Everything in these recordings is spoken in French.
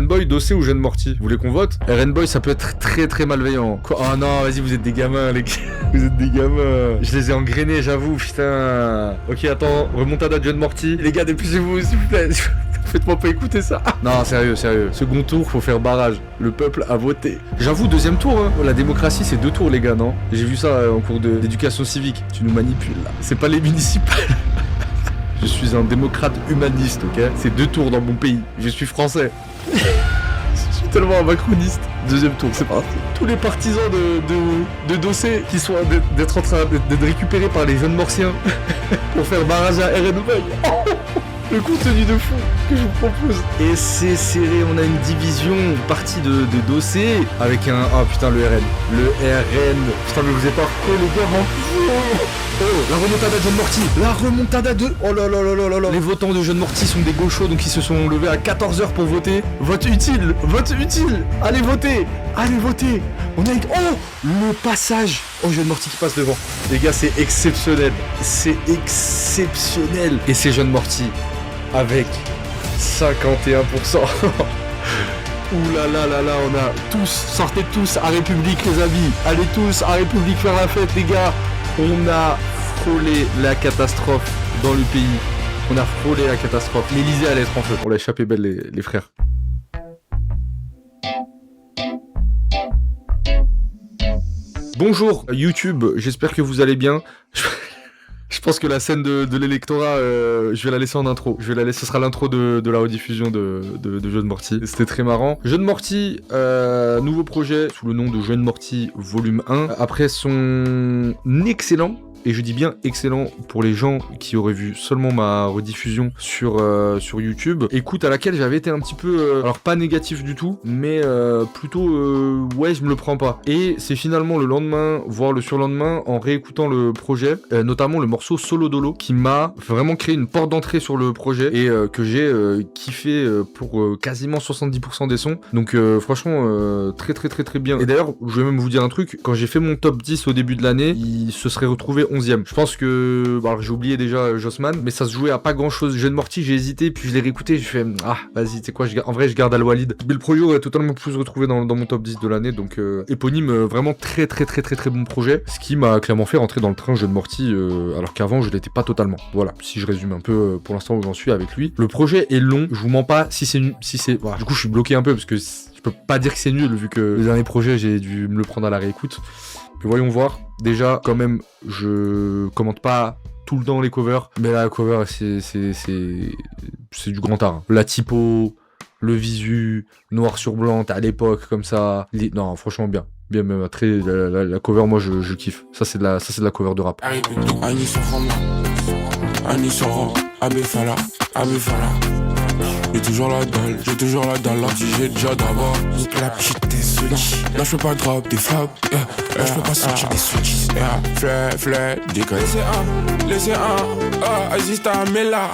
Boy, Dossé ou Jeune Morty? Vous voulez qu'on vote? Boy, ça peut être très très malveillant. Quoi? Oh non, vas-y, vous êtes des gamins, les gars. Vous êtes des gamins. Je les ai engrainés, j'avoue, putain. Ok, attends, remontada de Jeune Morty. Les gars, dépêchez-vous, s'il vous plaît. Faites-moi pas écouter ça. Non, sérieux. Second tour, faut faire barrage. Le peuple a voté. J'avoue, deuxième tour, hein. La démocratie, c'est 2 tours, les gars, non? J'ai vu ça en cours d'éducation civique. Tu nous manipules, là. C'est pas les municipales. Je suis un démocrate humaniste, ok? C'est 2 tours dans mon pays. Je suis français. Je suis tellement un macroniste. Deuxième tour, c'est parti. Tous les partisans de Dossé qui sont d'être en train d'être récupérés par les jeunes mortiens pour faire barrage à Boy. Le contenu de fou que je vous propose. Et c'est serré, on a une division, une partie de Dossé avec un... Oh putain, le RN. Le RN. Putain, mais vous êtes pas con, les gars. Oh, la remontada de Jeune Morty. La remontada de... Oh là là là là là là. Les votants de Jeune Morty sont des gauchos, donc ils se sont levés à 14h pour voter. Vote utile. Vote utile. Allez voter. Allez voter. On a... Oh, le passage. Oh, Jeune Morty qui passe devant. Les gars, c'est exceptionnel. C'est exceptionnel. Et c'est Jeune Morty avec 51%. Ouh là là là là, on a tous, sortez tous à République les amis. Allez tous à République faire la fête les gars. On a frôlé la catastrophe dans le pays. On a frôlé la catastrophe. L'Elysée allait être en feu. On l'a échappé belle les frères. Bonjour YouTube, j'espère que vous allez bien. Je pense que la scène de l'électorat, je vais la laisser en intro. Ce sera l'intro de la rediffusion de Jeune Morty. C'était très marrant. Jeune Morty, nouveau projet sous le nom de Jeune Morty Volume 1. Après son excellent, et je dis bien excellent pour les gens qui auraient vu seulement ma rediffusion sur YouTube, écoute à laquelle j'avais été un petit peu, alors pas négatif du tout, mais plutôt ouais je me le prends pas. Et c'est finalement le lendemain, voire le surlendemain, en réécoutant le projet, notamment le morceau Solo Dolo, qui m'a vraiment créé une porte d'entrée sur le projet et que j'ai kiffé pour quasiment 70% des sons. Donc franchement très très très très bien. Et d'ailleurs je vais même vous dire un truc, quand j'ai fait mon top 10 au début de l'année, il se serait retrouvé 11ème. Je pense que... Alors j'ai oublié déjà Jossman, mais ça se jouait à pas grand chose. Jeune Morty, j'ai hésité, puis je l'ai réécouté, je fais... Ah, vas-y, tu sais quoi, en vrai je garde Al-Walid. Mais le projet aurait totalement pu se retrouver dans mon top 10 de l'année, donc éponyme, vraiment très très très très très bon projet. Ce qui m'a clairement fait rentrer dans le train Jeune Morty, alors qu'avant je l'étais pas totalement. Voilà, si je résume un peu pour l'instant où j'en suis avec lui. Le projet est long, je vous mens pas, si c'est... Voilà. Du coup je suis bloqué un peu, parce que je peux pas dire que c'est nul, vu que le dernier projet j'ai dû me le prendre à la réécoute. Mais voyons voir. Déjà, quand même, je commente pas tout le temps les covers, mais la cover, c'est du grand art. La typo, le visu, noir sur blanc, à l'époque, comme ça. Non, franchement, bien. Bien même. Très, la cover, moi, je kiffe. Ça, c'est de la cover de rap. J'ai toujours la dalle, là, j'ai déjà d'abord. La petite est solide. Là, je peux pas drop des fabs, là, je peux pas sortir des switches. Fleur, décolle. Laissez un, oh, Azista, mais là.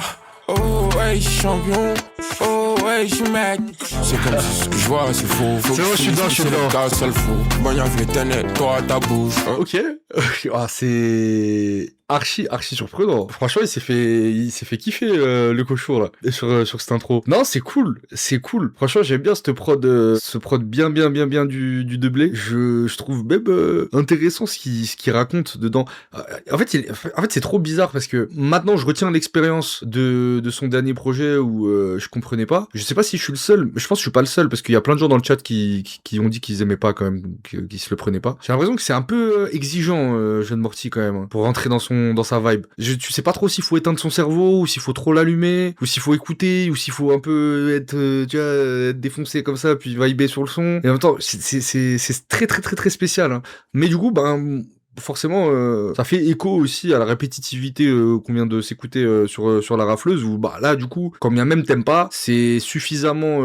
Oh, ouais, champion. Oh, ouais, je suis mec. C'est comme si ce que je vois, c'est faux. C'est vrai, je suis dedans. C'est le faux. Bagna, v'l'éternel, toi, ta bouche. Ok. Ah, c'est... archi surprenant. Franchement, il s'est fait kiffer le cochon là sur cette intro. Non, c'est cool. Franchement, j'aime bien ce prod bien du Deblé. Je trouve même intéressant ce qu'il raconte dedans. En fait, c'est trop bizarre parce que maintenant je retiens l'expérience de son dernier projet où je comprenais pas. Je sais pas si je suis le seul, mais je pense que je suis pas le seul parce qu'il y a plein de gens dans le chat qui ont dit qu'ils aimaient pas quand même, qu'ils se le prenaient pas. J'ai l'impression que c'est un peu exigeant Jeune Morty quand même, hein, pour rentrer dans sa vibe. Tu sais pas trop s'il faut éteindre son cerveau, ou s'il faut trop l'allumer, ou s'il faut écouter, ou s'il faut un peu être, être défoncé comme ça, puis vibrer sur le son. Et en même temps, c'est très très très très spécial, hein. Mais du coup, ben... forcément ça fait écho aussi à la répétitivité qu'on vient de s'écouter sur la rafleuse, où bah là du coup quand bien même t'aimes pas, c'est suffisamment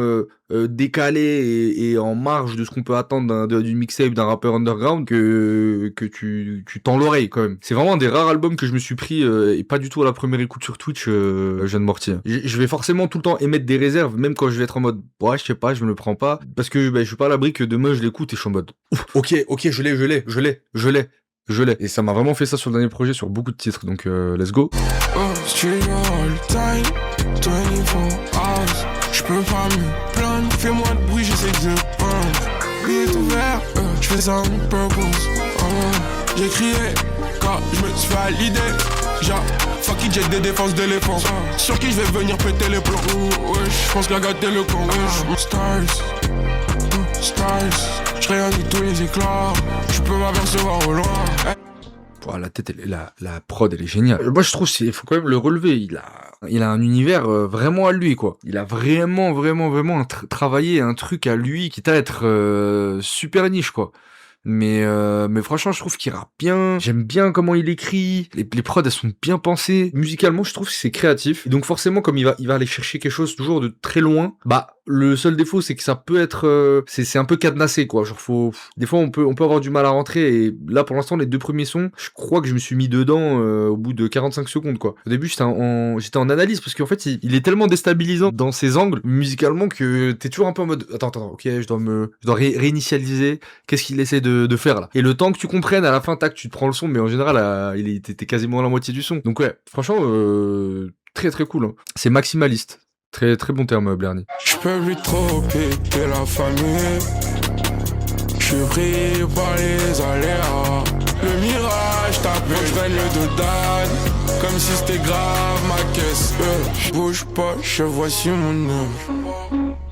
décalé et en marge de ce qu'on peut attendre d'une mixtape d'un rappeur underground que tu tends l'oreille quand même. C'est vraiment un des rares albums que je me suis pris et pas du tout à la première écoute sur Twitch, Jeune Morty. Je vais forcément tout le temps émettre des réserves, même quand je vais être en mode ouais je sais pas, je me le prends pas, parce que je suis pas à l'abri que demain je l'écoute et je suis en mode ok je l'ai. Et ça m'a vraiment fait ça sur le dernier projet, sur beaucoup de titres, donc let's go. Je peux pas me plaindre, Fais-moi de bruit, j'essaie de billet ouvert, je fais ça on purpose. J'ai crié quand je me suis validé. Genre, fuck it, j'ai des défenses d'éléphant. Sur qui je vais venir péter les plombs. Je pense qu'il a gâté le con. Stars, je réalise tous les éclats. Je peux m'apercevoir au loin. Oh, la tête, la prod, elle est géniale. Moi, je trouve qu'il faut quand même le relever. Il a un univers vraiment à lui, quoi. Il a vraiment travaillé un truc à lui qui t'a être super niche, quoi. Mais franchement, je trouve qu'il rappe bien. J'aime bien comment il écrit. Les prods, elles sont bien pensées. Musicalement, je trouve que c'est créatif. Et donc forcément, comme il va aller chercher quelque chose toujours de très loin, bah le seul défaut, c'est que ça peut être, c'est un peu cadenassé, quoi. Genre des fois, on peut avoir du mal à rentrer. Et là, pour l'instant, les 2 premiers sons, je crois que je me suis mis dedans au bout de 45 secondes, quoi. Au début, j'étais en analyse parce qu'en fait, il est tellement déstabilisant dans ses angles musicalement que t'es toujours un peu en mode, attends, ok, je dois réinitialiser. Qu'est-ce qu'il essaie de faire là? Et le temps que tu comprennes, à la fin, tac, tu te prends le son, mais en général, t'es quasiment à la moitié du son. Donc ouais, franchement, très très cool. Hein. C'est maximaliste. Très très bon terme, Blerny. Je peux plus trop péter la famille. Je suis pris par les aléas. Le mirage t'appelle, je traîne le dos d'âne. Comme si c'était grave ma caisse. Bouge pas, je voici mon œuvre.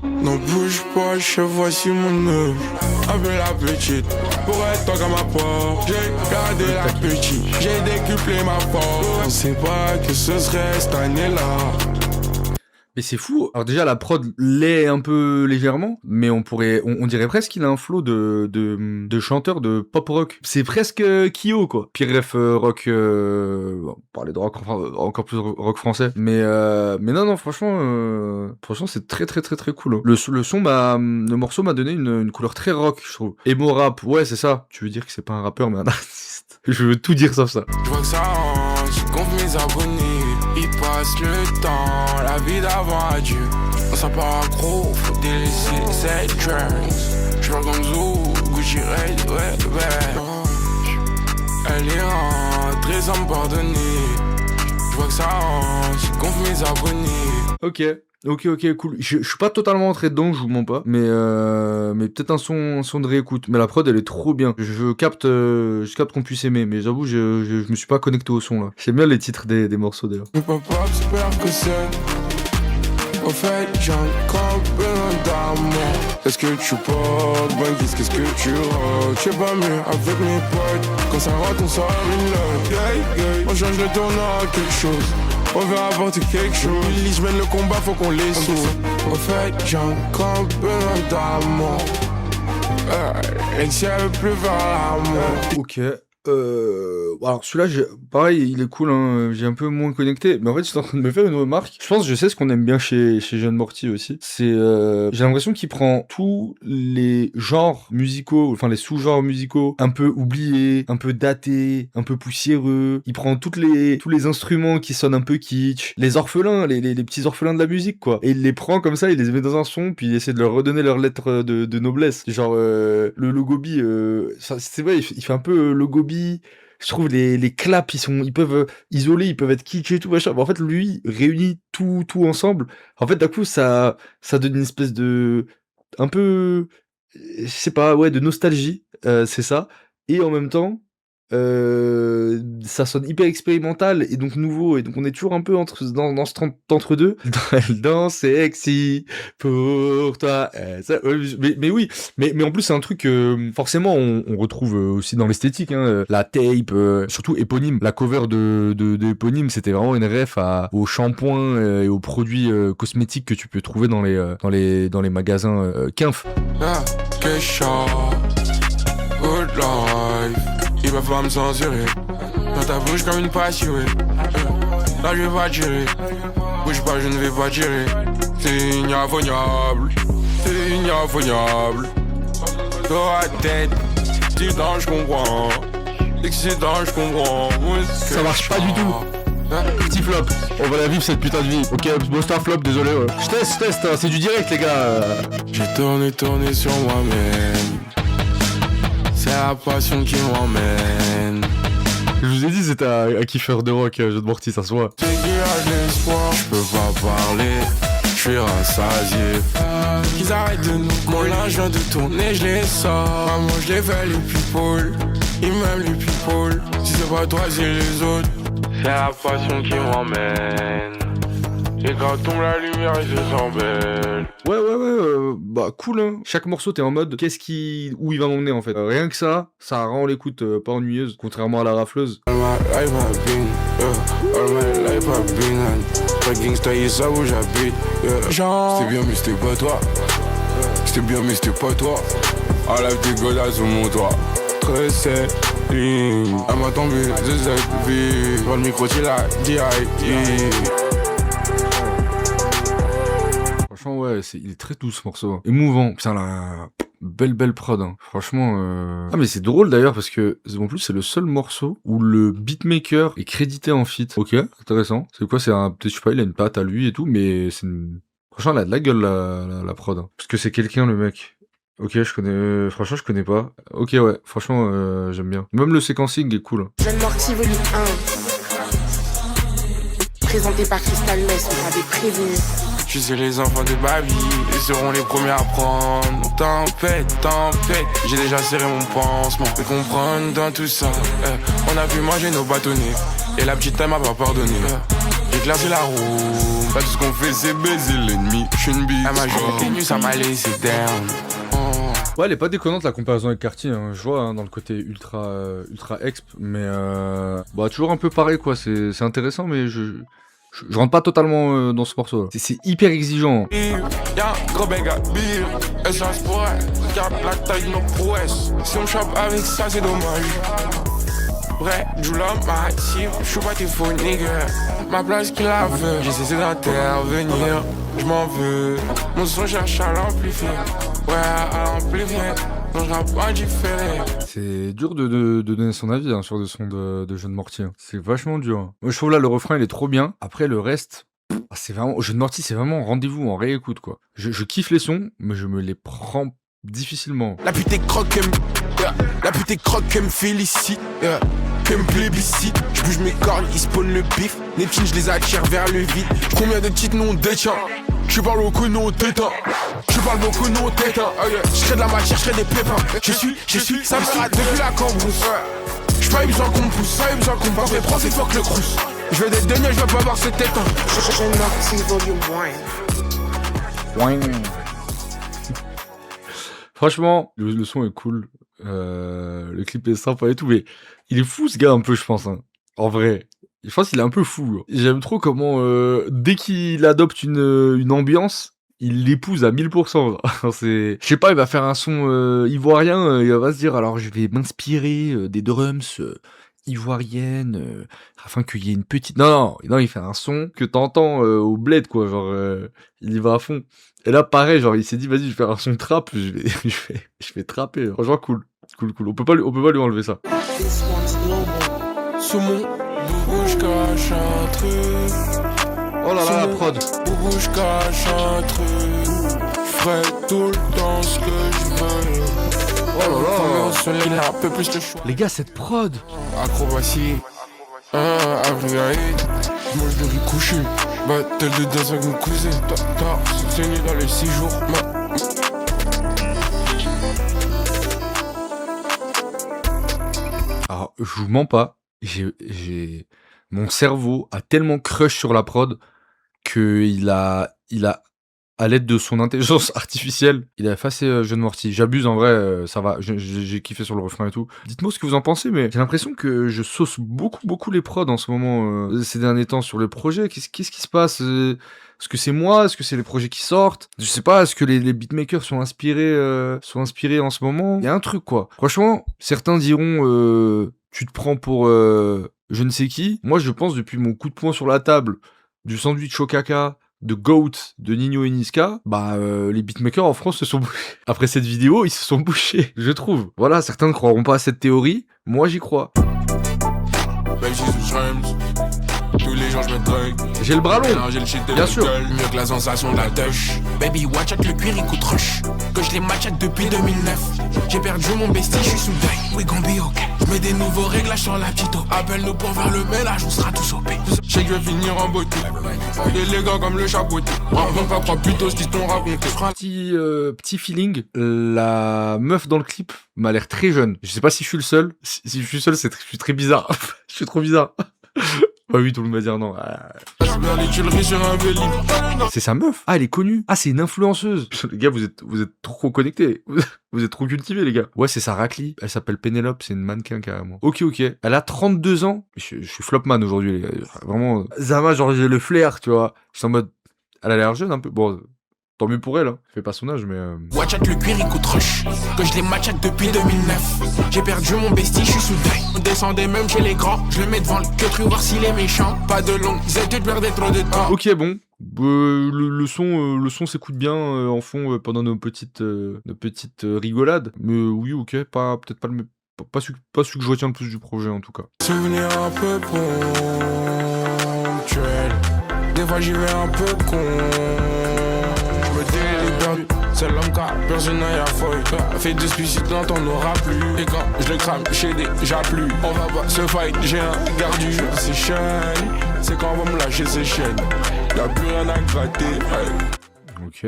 Non bouge pas, je voici mon œuvre. Appelle la petite, pour être toi comme ma porte. J'ai gardé la petite, j'ai décuplé ma force. On sait pas que ce serait cette année-là. Mais c'est fou. Alors déjà, la prod l'est un peu légèrement, mais on dirait presque qu'il a un flow de chanteur de pop rock. C'est presque Kyo, quoi. Pire ref rock, on parlait de rock, encore plus rock français. Mais non, franchement, c'est très très très très cool. Hein. Le morceau m'a donné une couleur très rock, je trouve. Emo rap, ouais, c'est ça. Tu veux dire que c'est pas un rappeur, mais un artiste. Je veux tout dire sauf ça. Je vois que ça range, compte mes abonnés. Il passe le temps, la vie d'avant adieu. On s'en part accro, faut délaisser cette trance. Je vois comme Zou, Gucci Red, ouais. Elle est rentrée sans me pardonner. Je vois que ça range, compte mes abonnés. Ok, cool. Je suis pas totalement entré dedans, je vous mens pas, mais peut-être un son de réécoute. Mais la prod, elle est trop bien. Je capte qu'on puisse aimer, mais j'avoue, je me suis pas connecté au son là. J'aime bien les titres des morceaux d'ailleurs. Le papa j'espère que c'est. Au fait, j'ai encore besoin d'amour. Est-ce que tu portes Bangis, qu'est-ce que tu rock? J'ai pas mieux avec mes potes. Quand ça rentre, on sort une lotte. On change le tournant à quelque chose. On veut apporter quelque chose. Je mène le combat, faut qu'on les sauve. Au fait, j'ai encore besoin d'amour. Et si elle veut plus vers l'amour. Ok. Alors celui-là, pareil, il est cool, hein, j'ai un peu moins connecté, mais en fait, je suis en train de me faire une remarque. Je pense que je sais ce qu'on aime bien chez Jeune Morty aussi. C'est, j'ai l'impression qu'il prend tous les genres musicaux, enfin les sous-genres musicaux, un peu oubliés, un peu datés, un peu poussiéreux. Il prend tous les instruments qui sonnent un peu kitsch, les orphelins, les petits orphelins de la musique, quoi. Et il les prend comme ça, il les met dans un son, puis il essaie de leur redonner leur lettre de noblesse. Genre, le Logobi, c'est vrai, il fait un peu Logobi. Je trouve les claps, ils peuvent isoler, ils peuvent être kitsch et tout, machin. En fait, lui, réunit tout ensemble. En fait, d'un coup, ça donne une espèce de, un peu, je sais pas, ouais, de nostalgie, c'est ça. Et en même temps, ça sonne hyper expérimental et donc nouveau, et donc on est toujours un peu dans ce entre-deux. Dans sexy pour toi. Ça, mais oui, mais en plus c'est un truc forcément on retrouve aussi dans l'esthétique, hein, la tape, surtout éponyme. La cover de éponyme, c'était vraiment une ref aux shampoings et aux produits cosmétiques que tu peux trouver dans les magasins Kinf. Que chaud, good life. Ils peuvent pas me censurer. Dans ta bouche comme une passionnée. Là je vais pas tirer. Bouge pas, je ne vais pas tirer. C'est inaffoniable. C'est inaffoniable. Dans la tête, excitant je comprends. Excitant je comprends. Ça marche pas du tout. Petit flop, on va la vivre cette putain de vie. Ok, bon c'est un flop, désolé. Ouais. Je teste, hein, c'est du direct les gars. J'ai tourné sur moi-même. C'est la passion qui m'emmène. Je vous ai dit c'était un kiffeur de rock, Jeune Morty, ça se voit. Dégage l'espoir, je peux pas parler, je suis rassasié. qu'ils arrêtent de nous. Mon linge vient de tourner, je les sors. Maman, je les fais les people. Ils m'aiment les people. Si c'est pas toi, c'est les autres. C'est la passion qui m'emmène. Et quand tombe la lumière, je sens belle. Ouais, bah cool hein. Chaque morceau t'es en mode où il va m'emmener en fait. Rien que ça rend l'écoute pas ennuyeuse, contrairement à la rafleuse. All my life I've been, all my life I've been. Pas gangsta, il ça où j'habite. C'était bien mais c'était pas toi. C'était bien mais c'était pas toi. Enlève tes godasses sous mon toit. Très c'est ligne. Elle m'a tombé de cette vie. Dans le micro tu l'as dit. Franchement ouais, il est très doux ce morceau. Émouvant. Putain la belle prod hein. Franchement Ah mais c'est drôle d'ailleurs parce que en plus c'est le seul morceau où le beatmaker est crédité en feat. Ok, intéressant. C'est quoi, peut-être je sais pas, il a une patte à lui et tout, mais franchement elle a de la gueule la prod. Hein. Parce que c'est quelqu'un le mec. Ok, franchement je connais pas. Ok ouais, franchement j'aime bien. Même le séquencing est cool. Jeune Morty volume 1. Présenté par Crystal Mess, on avait prévenu. Je sais les enfants de Babi, ils seront les premiers à prendre. Tempête, j'ai déjà serré mon pansement. Mais comprendre dans tout ça, on a pu manger nos bâtonnets. Et la petite elle m'a pas pardonné. J'ai classé la roue, pas tout ce qu'on fait c'est baiser l'ennemi. J'suis une bite, elle m'a joué, ça m'a laissé down. Ouais, elle est pas déconnante la comparaison avec Cartier, hein. Je vois hein, dans le côté ultra exp, mais bah toujours un peu pareil quoi, c'est intéressant mais je rentre pas totalement dans ce morceau là. C'est hyper exigeant. Y'a un gros béga, bire, essence pour elle, regarde la taille de nos prouesses. Si on chope avec ça c'est dommage. Vrai, du l'homme actif, j'suis pas tes faux niggas. Ma place qui la veut, j'ai cessé d'intervenir. J'm'en veux, mon son cherche à l'amplifier. Ouais, à l'amplifier, non j'rappe pas différé. C'est dur de donner son avis hein, sur le son de Jeune Morty. Hein. C'est vachement dur. Hein. Moi je trouve là le refrain il est trop bien. Après le reste, c'est vraiment Jeune Morty, c'est vraiment rendez-vous en réécoute quoi. Je kiffe les sons, mais je me les prends difficilement. La pute est croque, la pute est croque, elle me félicite. Que me plébiscite, je bouge mes cornes, ils spawnent le bif. Neptune, je les attire vers le vide. Combien de titres non détient? Je parle beaucoup non tétin. Je parle beaucoup non tétin. Je crée de la matière, je crée des pépins. Je suis, ça me rate depuis la cambrousse. J'suis pas eu besoin qu'on me pousse, pas eu besoin qu'on me passe. Mais prends c'est fuck le crous. Je veux des deniers, je veux pas voir cette tête. Jeune Morty volume 1. Franchement, le son est cool. Le clip est sympa et tout, mais il est fou ce gars un peu, je pense. Hein. En vrai, je pense qu'il est un peu fou. J'aime trop comment, dès qu'il adopte une ambiance, il l'épouse à 1000%. Je sais pas, il va faire un son ivoirien, il va se dire, alors je vais m'inspirer des drums ivoiriennes, afin qu'il y ait une petite... Non, il fait un son que t'entends au bled, quoi. Genre, il y va à fond. Et là, pareil, genre, il s'est dit, vas-y, je vais faire un son trap, je vais trapper. Franchement, cool. On peut pas lui enlever ça. Sous mon boubou, je cache un truc. Oh là là, la prod. Boubou, je cache un truc. Je ferai tout le temps ce que je veux. Oh là là. Au soleil, là, un peu plus de choix. Les gars, cette prod. Acrobatie. Après, moi je devais coucher. Battle de danse avec mon cousin. C'est tenu dans les 6 jours. Alors, je vous mens pas. Mon cerveau a tellement crush sur la prod qu'il a, à l'aide de son intelligence artificielle, il a effacé Jeune Morty. J'abuse en vrai, ça va, j'ai kiffé sur le refrain et tout. Dites-moi ce que vous en pensez, mais j'ai l'impression que je sauce beaucoup les prods en ce moment, ces derniers temps sur le projet. Qu'est-ce qui se passe? Est-ce que c'est moi? Est-ce que c'est les projets qui sortent? Je sais pas, est-ce que les beatmakers sont inspirés en ce moment? Il y a un truc quoi. Franchement, certains diront tu te prends pour je ne sais qui. Moi je pense depuis mon coup de poing sur la table du sandwich au caca de Goat de Nino et Niska, les beatmakers en France se sont bouchés. Après cette vidéo, ils se sont bouchés, je trouve. Voilà, certains ne croiront pas à cette théorie, moi j'y crois. Tous les jours je me drogue. J'ai le bras long, bien sûr. Mieux que la sensation de la touch. Baby watch avec le cuir il coûte rush. Que je les match depuis 2009. J'ai perdu mon bestie, je suis sous deuil. We gon' be okay. Je mets des nouveaux réglages sur la petite. Appelle-nous pour faire le ménage, on sera tous au paix. sais que je vais finir en beauté. Et les gars comme le chapeauté. Donc pas croire plutôt ce qu'ils t'ont raconté. Petit feeling, la meuf dans le clip m'a l'air très jeune. Je sais pas si je suis le seul. Si je suis seul, je suis très bizarre. Je suis trop bizarre. Bah oui, tout le monde va dire non. C'est sa meuf. Ah, elle est connue. Ah, c'est une influenceuse. Les gars, vous êtes trop connectés. Vous êtes trop cultivés, les gars. Ouais, c'est sa raclie. Elle s'appelle Pénélope, c'est une mannequin carrément. Ok. Elle a 32 ans. Je suis flopman aujourd'hui, les gars. Vraiment. Zama, genre, j'ai le flair, tu vois. Je suis en mode. Elle a l'air jeune un peu. Bon. Tant mieux pour elle, hein. Fait pas son âge, mais. Watchat le cuir, il coûte rush. Que je les matchat depuis 2009. J'ai perdu mon bestie, je suis sous deuil. On descendait même chez les grands. Je le mets devant le queutru, voir s'il est méchant. Pas de longue, études, perdais trop de temps. Ok, bon. Le son s'écoute bien en fond pendant nos petites rigolades. Mais oui, ok, peut-être pas le. Pas celui que je retiens le plus du projet en tout cas. Souvenir un peu ponctuel. Des fois j'y vais un peu con. C'est l'homme car personne n'a folle. Fait de suicide longtemps on n'aura plus. Et quand je le crame, j'ai déjà plus. On va pas se fight, j'ai un gardu. C'est chaîne, c'est quand on va me lâcher ces chaînes. Y'a plus rien à gratter. Ok.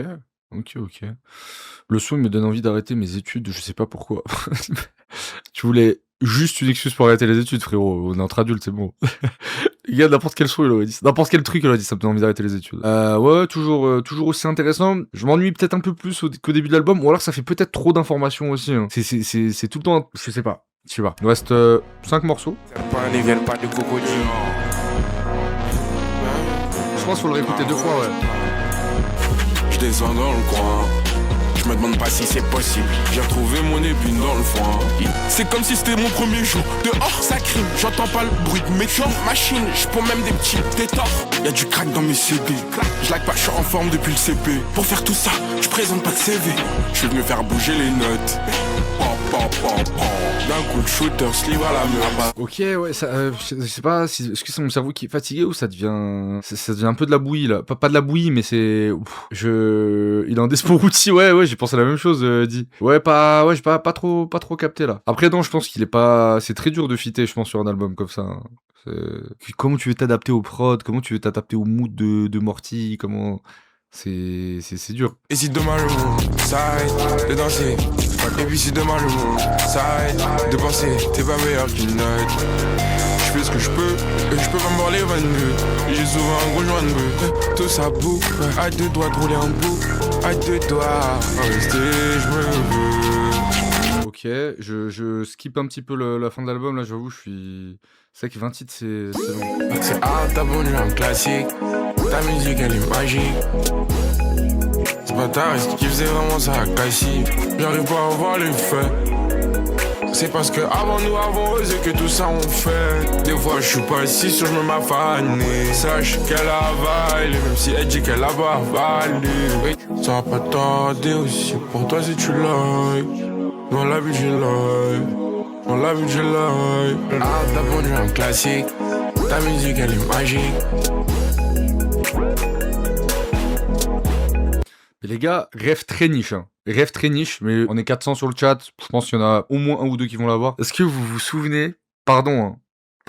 Le son il me donne envie d'arrêter mes études, je sais pas pourquoi. Tu voulais juste une excuse pour arrêter les études, frérot. On est entre adultes, c'est bon. Les gars, n'importe quel son, il aurait dit. N'importe quel truc, il aurait dit, ça me donne envie d'arrêter les études. Ouais, toujours aussi intéressant. Je m'ennuie peut-être un peu plus qu'au début de l'album, ou alors ça fait peut-être trop d'informations aussi. Hein. C'est tout le temps, je sais pas. Il nous reste 5 morceaux. Pas les pas de crocodile. Je pense qu'il faut le réécouter 2 fois, ouais. Je descends dans le coin. Je me demande pas si c'est possible. J'ai retrouvé mon épine dans le foin. C'est comme si c'était mon premier jour. Dehors ça crime, j'entends pas le bruit de mes machine. Je prends même des petits tétards. Y'a du crack dans mes CD. Je lag pas, je suis en forme depuis le CP. Pour faire tout ça, je présente pas de CV. Je suis venu faire bouger les notes. D'un coup de shooter, sleeve à la meuf. Ok, ouais, ça, je sais pas, est-ce que c'est mon cerveau qui est fatigué ou ça devient un peu de la bouillie là. Pas de la bouillie, mais c'est, il est en Desporuti, ouais, j'ai pensé à la même chose, dit. Ouais, j'ai pas trop capté là. Après non, je pense qu'il est pas, c'est très dur de fitter, je pense, sur un album comme ça. Hein. Comment tu veux t'adapter au prod, comment tu veux t'adapter au mood de Morty, comment. C'est dur. Et si demain le monde s'arrête de danser, et puis si demain le monde s'arrête de penser, t'es pas meilleur qu'une note. Je fais ce que je peux, et je peux pas me voir les 22. J'ai souvent un gros joint de bœuf, tout ça boue, à 2 doigts de rouler un bout, à 2 doigts, rester, je me veux. Ok, je skip un petit peu la fin de l'album, là j'avoue, je suis... C'est vrai que 20 titres, c'est long. C'est hard, t'as voulu un classique. Ta musique elle est magique. C'est pas tard, est-ce qu'il faisait vraiment ça à Cassie? J'arrive pas à voir les faits. C'est parce que avant nous avons osé que tout ça on fait. Des fois je suis pas assis sur je me m'affaner. Sache qu'elle a avalé, même si elle dit qu'elle a pas avalé. Ça va pas tarder aussi pour toi si tu l'aimes. Dans la vie j'ai l'œil. Ah t'as vendu un classique. Ta musique elle est magique. Et les gars, rêve très niche, mais on est 400 sur le chat, je pense qu'il y en a au moins 1 ou 2 qui vont l'avoir. Est-ce que vous vous souvenez, pardon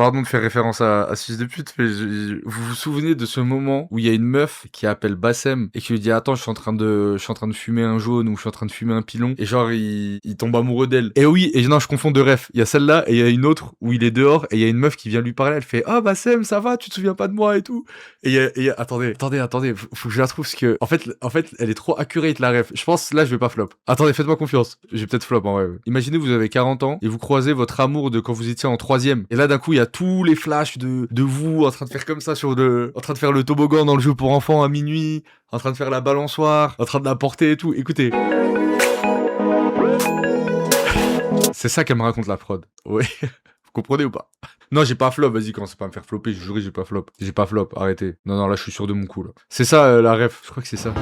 de faire référence à ce fils de pute, mais vous vous souvenez de ce moment où il y a une meuf qui appelle Bassem et qui lui dit attends, je suis en train de fumer un jaune ou je suis en train de fumer un pilon, et genre il tombe amoureux d'elle. Et oui, et non, je confonds 2 refs. Il y a celle-là et il y a une autre où il est dehors et il y a une meuf qui vient lui parler, elle fait ah Bassem, ça va, tu te souviens pas de moi et tout. Et attendez, faut que je la trouve parce que en fait elle est trop accurate la ref. Je pense là je vais pas flop. Attendez, faites-moi confiance. J'ai peut-être flop en vrai. Imaginez vous avez 40 ans et vous croisez votre amour de quand vous étiez en 3e. Et là d'un coup il y a tous les flashs de vous en train de faire comme ça en train de faire le toboggan dans le jeu pour enfants à minuit, en train de faire la balançoire, en train de la porter et tout. Écoutez. C'est ça qu'elle me raconte la prod. Ouais. Vous comprenez ou pas? Non, j'ai pas flop, vas-y, commencez pas à me faire flopper, je jure, j'ai pas flop, arrêtez. Non, là, je suis sûr de mon coup, là. C'est ça, la ref, je crois que c'est ça.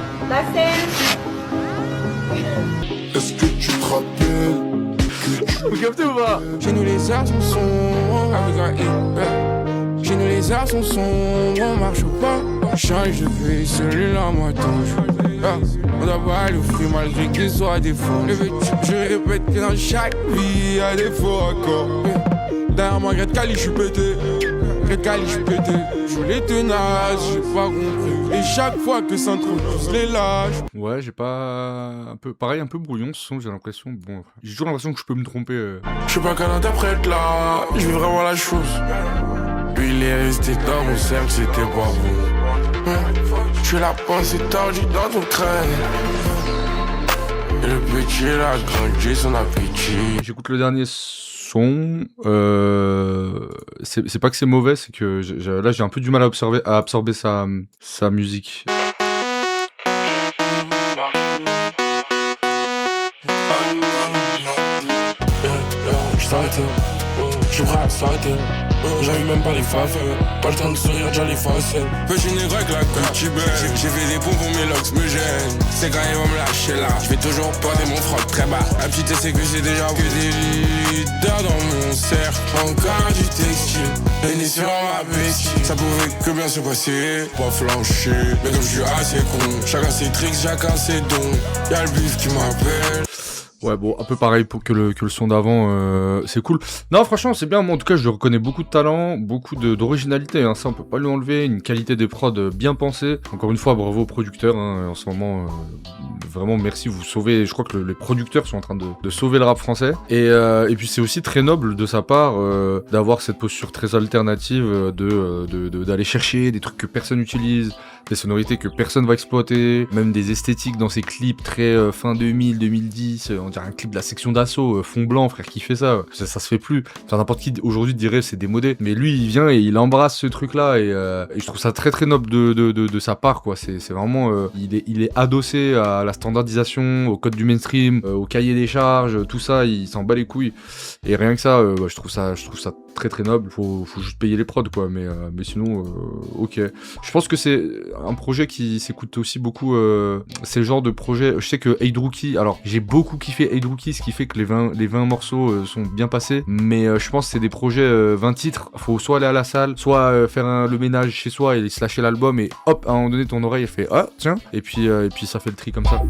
Est-ce que tu te rappelles? Vous captez ou pas? Chez nous les heures sont sombres, avec un I. Chez nous les heures sont sombres, on marche au pas. Change de vie, celui-là, moi, touche. On doit pas aller au fruit malgré qu'il soit défaut. Je répète que dans chaque vie, y'a des faux accords. Derrière moi, grette Cali, j'suis pété. les calices pétés, je les tenace, j'ai pas compris. Et chaque fois que s'introduisent les lâches. Ouais, j'ai pas... un peu pareil, un peu brouillon ce son, j'ai l'impression. Bon, j'ai toujours l'impression que je peux me tromper. Je suis pas qu'un interprète là, je vis vraiment la chose. Lui il est resté dans mon cercle, c'était pas bon. Je suis la pensée tordue dans ton crâne. Et le petit il a grandi son appétit. J'écoute le dernier son. C'est pas que c'est mauvais, c'est que là j'ai un peu du mal à absorber sa musique. Je suis prêt à s'arrêter. J'arrive même pas les faveurs. Pas le temps de sourire, déjà les facettes. Petit négro avec la Gucci bag. J'ai fait des pompes pour mes locks me gênent. C'est quand ils vont me lâcher là. Je vais toujours porter mon froc très bas. La petite c'est que j'ai déjà que des leaders dans mon cercle. Encore du textile. Et sur ma bestie. Ça pouvait que bien se passer. Pas flancher. Mais comme je suis assez con. Chacun ses tricks, chacun ses dons. Y'a le bif qui m'appelle. Ouais, bon, un peu pareil que le son d'avant, c'est cool. Non, franchement, c'est bien. Moi, en tout cas, je reconnais beaucoup de talent, beaucoup d'originalité. Hein, ça, on peut pas lui enlever. Une qualité des prods bien pensée. Encore une fois, bravo aux producteurs. Hein, en ce moment, vraiment, merci. Vous sauvez. Je crois que les producteurs sont en train de sauver le rap français. Et puis, c'est aussi très noble de sa part d'avoir cette posture très alternative, d'aller chercher des trucs que personne n'utilise, des sonorités que personne va exploiter, même des esthétiques dans ses clips très fin 2000, 2010. On dirait un clip de la section d'assaut, fond blanc, frère, qui fait ça se fait plus. Enfin, n'importe qui aujourd'hui dirait c'est démodé, mais lui il vient et il embrasse ce truc là et je trouve ça très très noble de sa part, quoi. C'est vraiment il est adossé à la standardisation, au code du mainstream, au cahier des charges, tout ça, il s'en bat les couilles. Et rien que ça, je trouve ça très très noble. Faut juste payer les prods, quoi, mais sinon ok. Je pense que c'est un projet qui s'écoute aussi beaucoup, c'est le genre de projet, je sais que Aid Rookie, alors j'ai beaucoup kiffé Aid Rookie, ce qui fait que les 20 morceaux sont bien passés, mais je pense que c'est des projets 20 titres, faut soit aller à la salle, soit faire le ménage chez soi et se lâcher l'album et hop, à un moment donné ton oreille elle fait ah tiens, et puis ça fait le tri comme ça.